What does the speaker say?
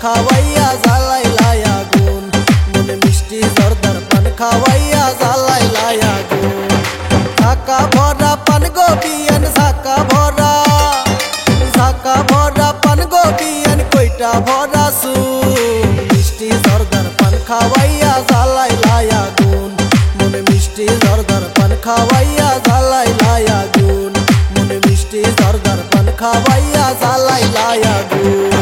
খাওয়াইয়া জ্বালাইলাই আগুন, মনে মিষ্টি জর্দার পান খাওয়াইয়া জ্বালাইলাই আগুন। ঝাঁকা ভরা পান গো বিয়ান ঝাঁকা ভরা পান গো বিয়ান কইটা ভরা সুন, মিষ্টি জর্দার পান খাওয়াইয়া জ্বালাইলাই আগুন, মনে মিষ্টি জর্দার পান খাওয়াইয়া জ্বালাইলাই আগুন, মনে মিষ্টি জর্দার পান খাওয়াইয়া জ্বালাইলাই আগুন।